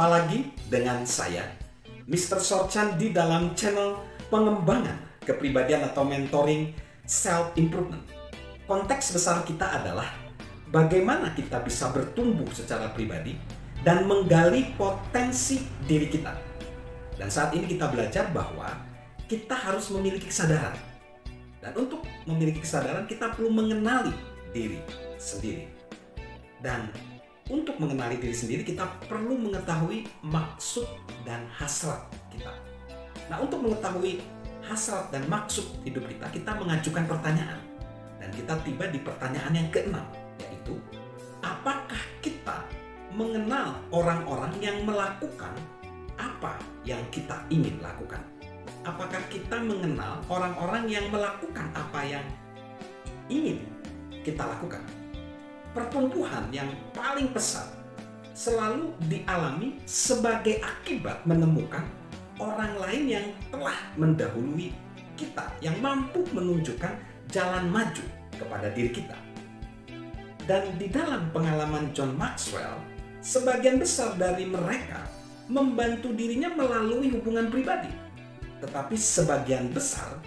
Jumpa lagi dengan saya, Mr. Sorchan, di dalam channel pengembangan kepribadian atau mentoring self-improvement. Konteks besar kita adalah bagaimana kita bisa bertumbuh secara pribadi dan menggali potensi diri kita. Dan saat ini kita belajar bahwa kita harus memiliki kesadaran. Dan untuk memiliki kesadaran kita perlu mengenali diri sendiri. Dan untuk mengenali diri sendiri kita perlu mengetahui maksud dan hasrat kita. Nah, untuk mengetahui hasrat dan maksud hidup kita, kita mengajukan pertanyaan. Dan kita tiba di pertanyaan yang keenam, yaitu apakah kita mengenal orang-orang yang melakukan apa yang kita ingin lakukan? Apakah kita mengenal orang-orang yang melakukan apa yang ingin kita lakukan? Pertumbuhan yang paling pesat selalu dialami sebagai akibat menemukan orang lain yang telah mendahului kita, yang mampu menunjukkan jalan maju kepada diri kita. Dan di dalam pengalaman John Maxwell, sebagian besar dari mereka membantu dirinya melalui hubungan pribadi, tetapi sebagian besar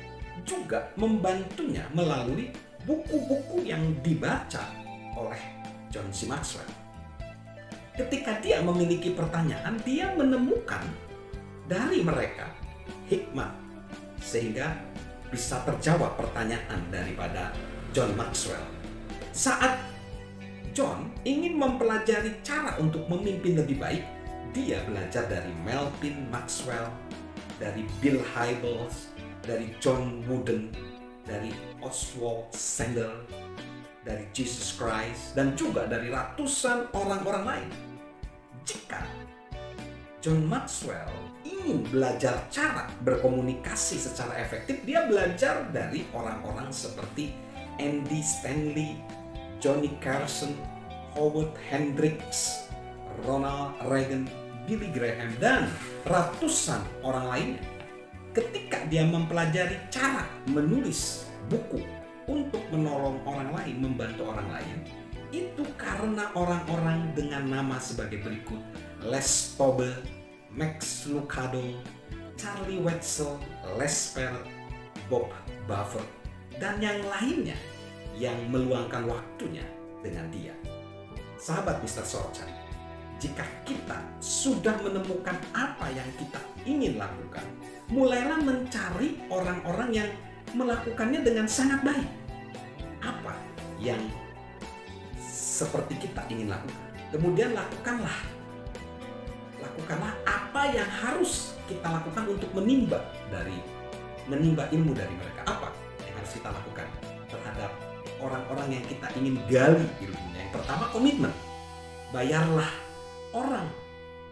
juga membantunya melalui buku-buku yang dibaca oleh John C. Maxwell. Ketika dia memiliki pertanyaan, dia menemukan dari mereka hikmat sehingga bisa terjawab pertanyaan daripada John Maxwell. Saat John ingin mempelajari cara untuk memimpin lebih baik, dia belajar dari Melvin Maxwell, dari Bill Hybels, dari John Wooden, dari Oswald Sanders, dari Jesus Christ, dan juga dari ratusan orang-orang lain. Jika John Maxwell ingin belajar cara berkomunikasi secara efektif, dia belajar dari orang-orang seperti Andy Stanley, Johnny Carson, Howard Hendricks, Ronald Reagan, Billy Graham, dan ratusan orang lainnya. Ketika dia mempelajari cara menulis buku untuk menolong orang lain, membantu orang lain, itu karena orang-orang dengan nama sebagai berikut: Les Pobel, Max Lucado, Charlie Wetzel, Les Perret, Bob Buffett, dan yang lainnya yang meluangkan waktunya dengan dia. Sahabat Mr. Sorchan, jika kita sudah menemukan apa yang kita ingin lakukan, mulailah mencari orang-orang yang melakukannya dengan sangat baik. Apa yang seperti kita ingin lakukan, kemudian lakukanlah apa yang harus kita lakukan untuk menimba ilmu dari mereka. Apa yang harus kita lakukan terhadap orang-orang yang kita ingin gali ilmunya? Yang pertama, komitmen. Bayarlah orang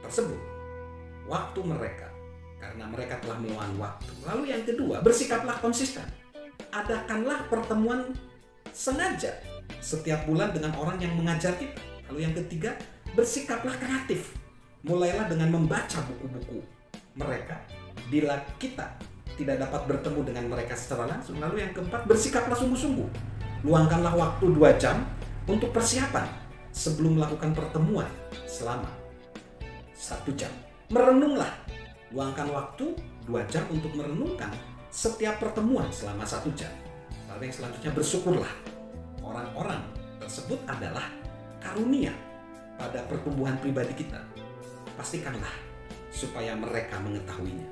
tersebut waktu mereka, karena mereka telah meluangkan waktu. Lalu yang kedua, bersikaplah konsisten. Adakanlah pertemuan sengaja setiap bulan dengan orang yang mengajar kita. Lalu yang ketiga, bersikaplah kreatif. Mulailah dengan membaca buku-buku mereka bila kita tidak dapat bertemu dengan mereka secara langsung. Lalu yang keempat, bersikaplah sungguh-sungguh. Luangkanlah waktu 2 jam untuk persiapan sebelum melakukan pertemuan selama 1 jam. Merenunglah. Luangkan waktu 2 jam untuk merenungkan setiap pertemuan selama 1 jam. Lalu yang selanjutnya, bersyukurlah. Orang-orang tersebut adalah karunia pada pertumbuhan pribadi kita. Pastikanlah supaya mereka mengetahuinya.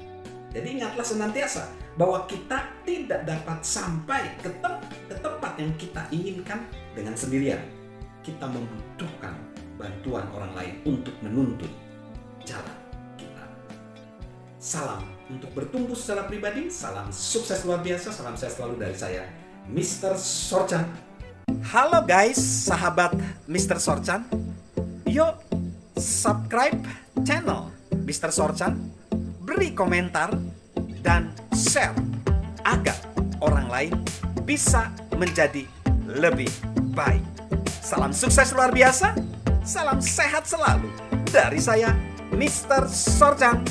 Jadi ingatlah senantiasa bahwa kita tidak dapat sampai ke tempat yang kita inginkan dengan sendirian. Kita membutuhkan bantuan orang lain untuk menuntun jalan kita. Salam untuk bertumbuh secara pribadi, salam sukses luar biasa, salam sehat selalu dari saya, Mr. Sorchan. Halo guys, sahabat Mr. Sorchan. Yuk subscribe channel Mr. Sorchan, beri komentar, dan share agar orang lain bisa menjadi lebih baik. Salam sukses luar biasa, salam sehat selalu dari saya, Mr. Sorchan.